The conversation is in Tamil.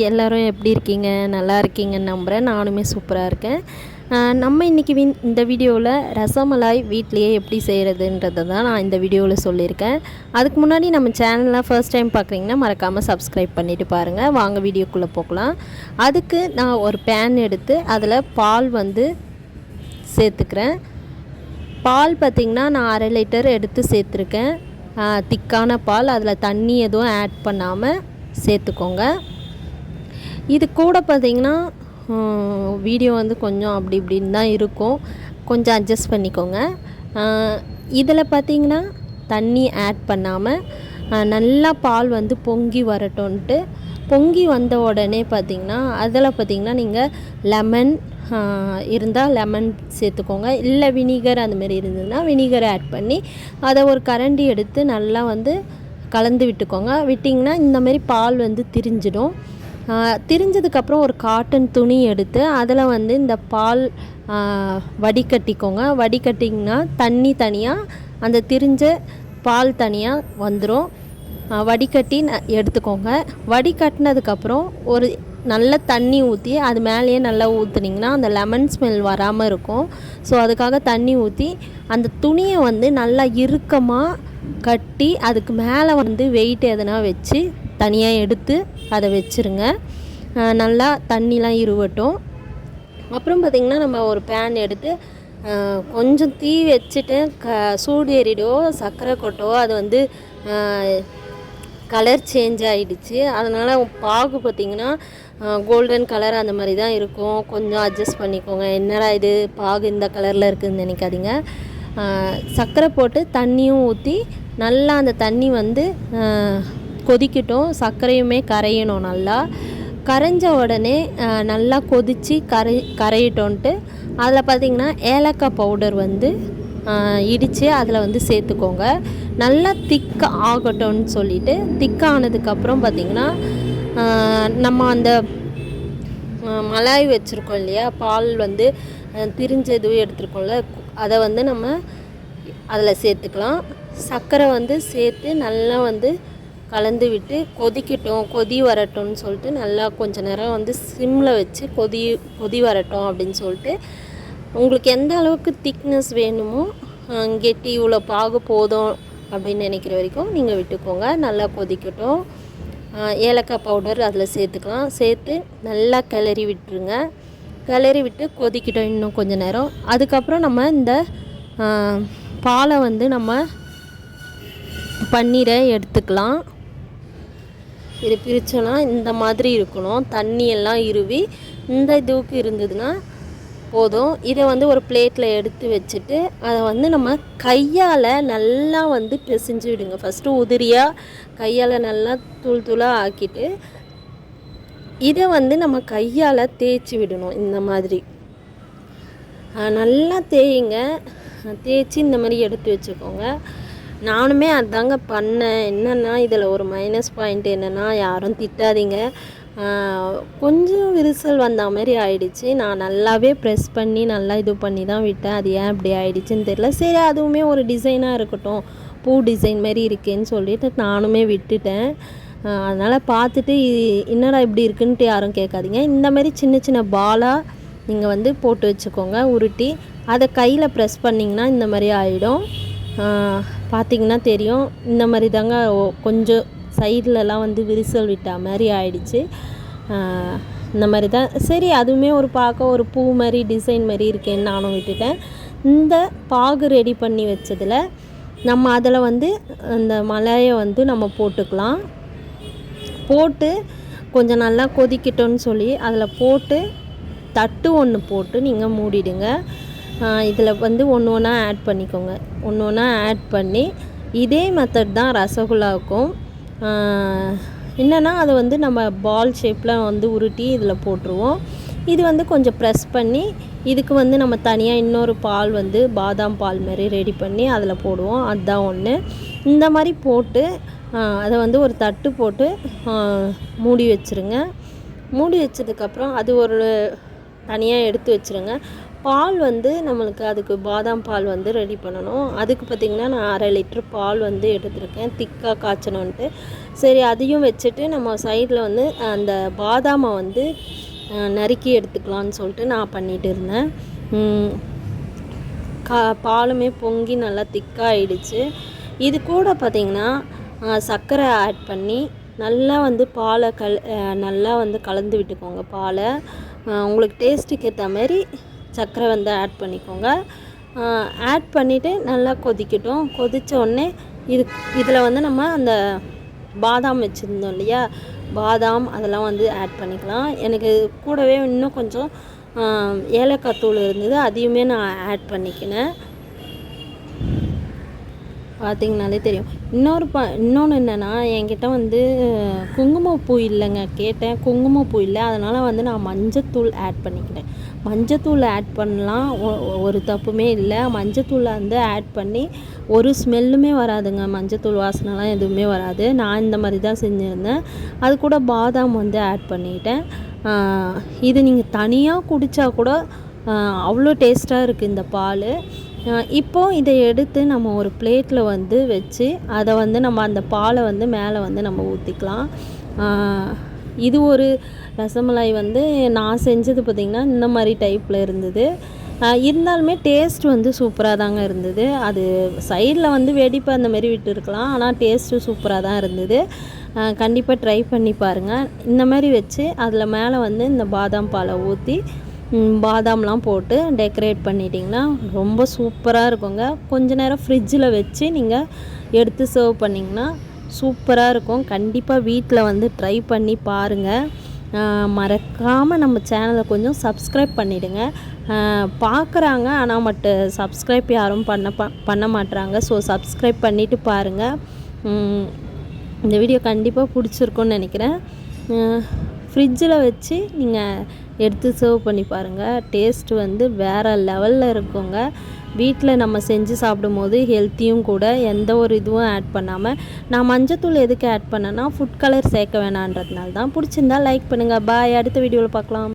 எல்லோரும் எப்படி இருக்கீங்க? நல்லா இருக்கீங்கன்னு நம்புகிறேன். நானுமே சூப்பராக இருக்கேன். நம்ம இன்றைக்கி இந்த வீடியோவில் ரசமலாய் வீட்லேயே எப்படி செய்கிறதுன்றதை தான் நான் இந்த வீடியோவில் சொல்லியிருக்கேன். அதுக்கு முன்னாடி நம்ம சேனலில் ஃபர்ஸ்ட் டைம் பார்க்குறீங்கன்னா மறக்காமல் சப்ஸ்கிரைப் பண்ணிவிட்டு பாருங்கள். வாங்க வீடியோக்குள்ளே போகலாம். அதுக்கு நான் ஒரு பேன் எடுத்து அதில் பால் சேர்த்துக்கிறேன். பால் பார்த்திங்கன்னா நான் 1/2 லிட்டர் எடுத்து சேர்த்துருக்கேன். திக்கான பால், அதில் தண்ணி எதுவும் ஆட் பண்ணாமல் சேர்த்துக்கோங்க. இது கூட பார்த்திங்கன்னா வீடியோ கொஞ்சம் அப்படி இப்படின்னு தான் இருக்கும், கொஞ்சம் அட்ஜஸ்ட் பண்ணிக்கோங்க. இதில் பார்த்திங்கன்னா தண்ணி ஆட் பண்ணாமல் நல்லா பால் பொங்கி வரட்டும்ன்ட்டு, பொங்கி வந்த உடனே பார்த்திங்கன்னா அதில் பார்த்திங்கன்னா நீங்கள் லெமன் இருந்தால் லெமன் சேர்த்துக்கோங்க. இல்லை வினிகர் அந்தமாரி இருந்ததுன்னா வினிகர் ஆட் பண்ணி அதை ஒரு கரண்டி எடுத்து நல்லா கலந்து விட்டுக்கோங்க. விட்டிங்கன்னா இந்தமாரி பால் திரிஞ்சிடும். திரிஞ்சதுக்கப்புறம் ஒரு காட்டன் துணி எடுத்து அதில் இந்த பால் வடிகட்டிக்கோங்க. வடிகட்டிங்கன்னா தண்ணி தனியாக, அந்த திரிஞ்ச பால் தனியாக வந்துடும். வடிகட்டி எடுத்துக்கோங்க. வடிகட்டினதுக்கப்புறம் ஒரு நல்ல தண்ணி ஊற்றி அது மேலேயே நல்லா ஊற்றுனிங்கன்னா அந்த லெமன் ஸ்மெல் வராமல் இருக்கும். ஸோ அதுக்காக தண்ணி ஊற்றி அந்த துணியை நல்லா இறுக்கமாக கட்டி அதுக்கு மேலே வெயிட் எதனா வச்சு தனியாக எடுத்து அதை வச்சுருங்க. நல்லா தண்ணிலாம் இருவட்டும். அப்புறம் பார்த்திங்கன்னா நம்ம ஒரு பேன் எடுத்து கொஞ்சம் தீ வச்சுட்டு சூடு ஏறிடோ சர்க்கரை கொட்டோ அது கலர் சேஞ்ச் ஆகிடுச்சு. அதனால் பாகு பார்த்திங்கன்னா கோல்டன் கலர் அந்த மாதிரி தான் இருக்கும். கொஞ்சம் அட்ஜஸ்ட் பண்ணிக்கோங்க. என்னடா இது பாகு இந்த கலரில் இருக்குதுன்னு நினைக்காதீங்க. சர்க்கரை போட்டு தண்ணியும் ஊற்றி நல்லா அந்த தண்ணி கொதிக்கட்டும். சர்க்கரையுமே கரையணும். நல்லா கரைஞ்ச உடனே நல்லா கொதித்து கரையிட்டோன்ட்டு அதில் பார்த்திங்கன்னா ஏலக்காய் பவுடர் இடித்து அதில் சேர்த்துக்கோங்க. நல்லா திக் ஆகட்டும்னு சொல்லிவிட்டு, திக்கானதுக்கப்புறம் பார்த்திங்கன்னா நம்ம அந்த மலாய் வச்சுருக்கோம் இல்லையா, பால் திரிஞ்சது எடுத்துருக்கோம்ல, அதை நம்ம அதில் சேர்த்துக்கலாம். சர்க்கரை சேர்த்து நல்லா கலந்து விட்டு கொதிக்கட்டும், கொதி வரட்டும்னு சொல்லிட்டு நல்லா கொஞ்ச நேரம் சிம்மில் வச்சு கொதி வரட்டும் அப்படின்னு சொல்லிட்டு, உங்களுக்கு எந்த அளவுக்கு திக்னஸ் வேணுமோ, கெட்டி இவ்வளோ பாகு போதும் அப்படின்னு நினைக்கிற வரைக்கும் நீங்கள் விட்டுக்கோங்க. நல்லா கொதிக்கட்டும். ஏலக்காய் பவுடர் அதில் சேர்த்துக்கலாம். சேர்த்து நல்லா கிளறி விட்டுருங்க. கிளறி விட்டு கொதிக்கட்டும் இன்னும் கொஞ்சம் நேரம். அதுக்கப்புறம் நம்ம இந்த பாலை நம்ம பன்னீரை எடுத்துக்கலாம். இது பிரித்தோன்னா இந்த மாதிரி இருக்கணும். தண்ணியெல்லாம் இருவி இந்த இதுவுக்கு இருந்ததுன்னா போதும். இதை ஒரு பிளேட்டில் எடுத்து வச்சுட்டு அதை நம்ம கையால் நல்லா பிசைஞ்சு விடுங்க. ஃபஸ்ட்டு உதிரியாக கையால் நல்லா தூள் தூளாக ஆக்கிட்டு இதை நம்ம கையால் தேய்ச்சி விடணும். இந்த மாதிரி நல்லா தேய்ங்க. தேய்ச்சி இந்த மாதிரி எடுத்து வச்சுக்கோங்க. நானுமே அதாங்க பண்ணேன். என்னென்னா இதில் ஒரு மைனஸ் பாயிண்ட் என்னென்னா, யாரும் திட்டாதீங்க, கொஞ்சம் விரிசல் வந்த மாதிரி ஆயிடுச்சு. நான் நல்லாவே ப்ரெஸ் பண்ணி நல்லா இது பண்ணி தான் விட்டேன். அது ஏன் இப்படி ஆயிடுச்சுன்னு தெரியல. சரி, அதுவுமே ஒரு டிசைனாக இருக்கட்டும், பூ டிசைன் மாதிரி இருக்கேன்னு சொல்லிட்டு நானுமே விட்டுட்டேன். அதனால் பார்த்துட்டு என்னடா இப்படி இருக்குன்ட்டு யாரும் கேட்காதீங்க. இந்த மாதிரி சின்ன சின்ன பாலாக நீங்கள் போட்டு வச்சுக்கோங்க. உருட்டி அதை கையில் ப்ரெஸ் பண்ணிங்கன்னா இந்த மாதிரி ஆகிடும். பார்த்திங்கன்னா தெரியும். இந்த மாதிரி தாங்க கொஞ்சம் சைட்லலாம் விரிசல் விட்டா மாதிரி ஆயிடுச்சு. இந்த மாதிரி தான். சரி, அதுவுமே பார்க்க ஒரு பூ மாதிரி டிசைன் மாதிரி இருக்கேன்னு நானும் விட்டுட்டேன். இந்த பாகு ரெடி பண்ணி வச்சதில் நம்ம அதில் அந்த மலாயை நம்ம போட்டுக்கலாம். போட்டு கொஞ்சம் நல்லா கொதிக்கட்டும்னு சொல்லி அதில் போட்டு தட்டு ஒன்று போட்டு நீங்கள் மூடிடுங்க. இதில் ஒன்று ஒன்றா ஆட் பண்ணிக்கோங்க. ஒன்று ஒன்றா ஆட் பண்ணி இதே மெத்தட் தான் ரசகுல்லாவுக்கும். என்னென்னா அதை நம்ம பால் ஷேப்பில் உருட்டி இதில் போட்டுருவோம். இது கொஞ்சம் ப்ரெஸ் பண்ணி இதுக்கு நம்ம தனியாக இன்னொரு பால் பாதாம் பால் மாதிரி ரெடி பண்ணி அதில் போடுவோம். அதுதான் ஒன்று. இந்த மாதிரி போட்டு அதை ஒரு தட்டு போட்டு மூடி வச்சுருங்க. மூடி வச்சதுக்கப்புறம் அது ஒரு தனியாக எடுத்து வச்சுருங்க. பால் வந்து நம்மளுக்கு அதுக்கு பாதாம் பால் வந்து ரெடி பண்ணணும். அதுக்கு பார்த்திங்கன்னா நான் 1/2 லிட்டர் பால் வந்து எடுத்திருக்கேன், திக்காக காய்ச்சணுன்ட்டு. சரி, அதையும் வச்சுட்டு நம்ம சைடில் வந்து அந்த பாதாமை வந்து நறுக்கி எடுத்துக்கலான்னு சொல்லிட்டு நான் பண்ணிகிட்டு இருந்தேன். பாலுமே பொங்கி நல்லா திக்காகிடுச்சு. இது கூட பார்த்திங்கன்னா சர்க்கரை ஆட் பண்ணி நல்லா வந்து பாலை நல்லா வந்து கலந்து விட்டுக்கோங்க. பாலை உங்களுக்கு டேஸ்ட்டுக்கு ஏற்ற மாதிரி சர்க்கரை வந்து ஆட் பண்ணிக்கோங்க. ஆட் பண்ணிவிட்டு நல்லா கொதிக்கட்டும். கொதித்த உடனே இதில் வந்து நம்ம அந்த பாதாம் வச்சுருந்தோம் இல்லையா, பாதாம் அதெல்லாம் வந்து ஆட் பண்ணிக்கலாம். எனக்கு கூடவே இன்னும் கொஞ்சம் ஏலக்காய் தூள் இருந்தது, அதையுமே நான் ஆட் பண்ணிக்கினேன். பார்த்திங்கனாலே தெரியும். இன்னொன்று என்னென்னா, என்கிட்ட வந்து குங்குமப்பூ இல்லைங்க. கேட்டேன், குங்குமப்பூ இல்லை. அதனால் வந்து நான் மஞ்சத்தூள் ஆட் பண்ணிக்கிட்டேன். மஞ்சத்தூள் ஆட் பண்ணலாம், ஒரு தப்புமே இல்லை. மஞ்சத்தூளை வந்து ஆட் பண்ணி ஒரு ஸ்மெல்லுமே வராதுங்க. மஞ்சத்தூள் வாசனைலாம் எதுவுமே வராது. நான் இந்த மாதிரி தான் செஞ்சுருந்தேன். அது கூட பாதாம் வந்து ஆட் பண்ணிக்கிட்டேன். இது நீங்கள் தனியாக குடித்தா கூட அவ்வளோ டேஸ்ட்டாக இருக்குது இந்த பால். இப்போது இதை எடுத்து நம்ம ஒரு பிளேட்டில் வந்து வச்சு அதை வந்து நம்ம அந்த பாலை வந்து மேலே வந்து நம்ம ஊற்றிக்கலாம். இது ஒரு ரசமலாய் வந்து நான் செஞ்சது பார்த்திங்கன்னா இந்த மாதிரி டைப்பில் இருந்தது. இருந்தாலுமே டேஸ்ட் வந்து சூப்பராக தாங்க இருந்தது. அது சைடில் வந்து வெடிப்பு அந்த மாதிரி விட்டுருக்கலாம், ஆனால் டேஸ்ட்டு சூப்பராக தான் இருந்தது. கண்டிப்பாக ட்ரை பண்ணி பாருங்கள். இந்த மாதிரி வச்சு அதில் மேலே வந்து இந்த பாதாம் பாலை ஊற்றி பாதாம்லாம் போட்டு டெக்கரேட் பண்ணிட்டிங்கன்னா ரொம்ப சூப்பராக இருக்குங்க. கொஞ்ச நேரம் ஃப்ரிட்ஜில் வச்சு நீங்கள் எடுத்து சர்வ் பண்ணிங்கன்னா சூப்பராக இருக்கும். கண்டிப்பாக வீட்டில் வந்து ட்ரை பண்ணி பாருங்கள். மறக்காமல் நம்ம சேனலை கொஞ்சம் சப்ஸ்கிரைப் பண்ணிவிடுங்க. பார்க்குறாங்க, ஆனால் சப்ஸ்கிரைப் யாரும் பண்ண மாட்டுறாங்க. ஸோ சப்ஸ்கிரைப் பண்ணிவிட்டு பாருங்கள். இந்த வீடியோ கண்டிப்பாக பிடிச்சிருக்குன்னு நினைக்கிறேன். ஃப்ரிட்ஜில் வச்சு நீங்கள் எடுத்து சர்வ் பண்ணி பாருங்கள். டேஸ்ட் வந்து வேறு லெவலில் இருக்குங்க. வீட்டில் நம்ம செஞ்சு சாப்பிடும்போது ஹெல்த்தியும் கூட, எந்த ஒரு இதுவும் ஆட் பண்ணாமல். நான் மஞ்சத்தூள் எதுக்கு ஆட் பண்ணேன்னா ஃபுட் கலர் சேர்க்க வேணான்றதுனால தான். பிடிச்சிருந்தா லைக் பண்ணுங்கள். பாய். அடுத்த வீடியோவில் பார்க்கலாம்.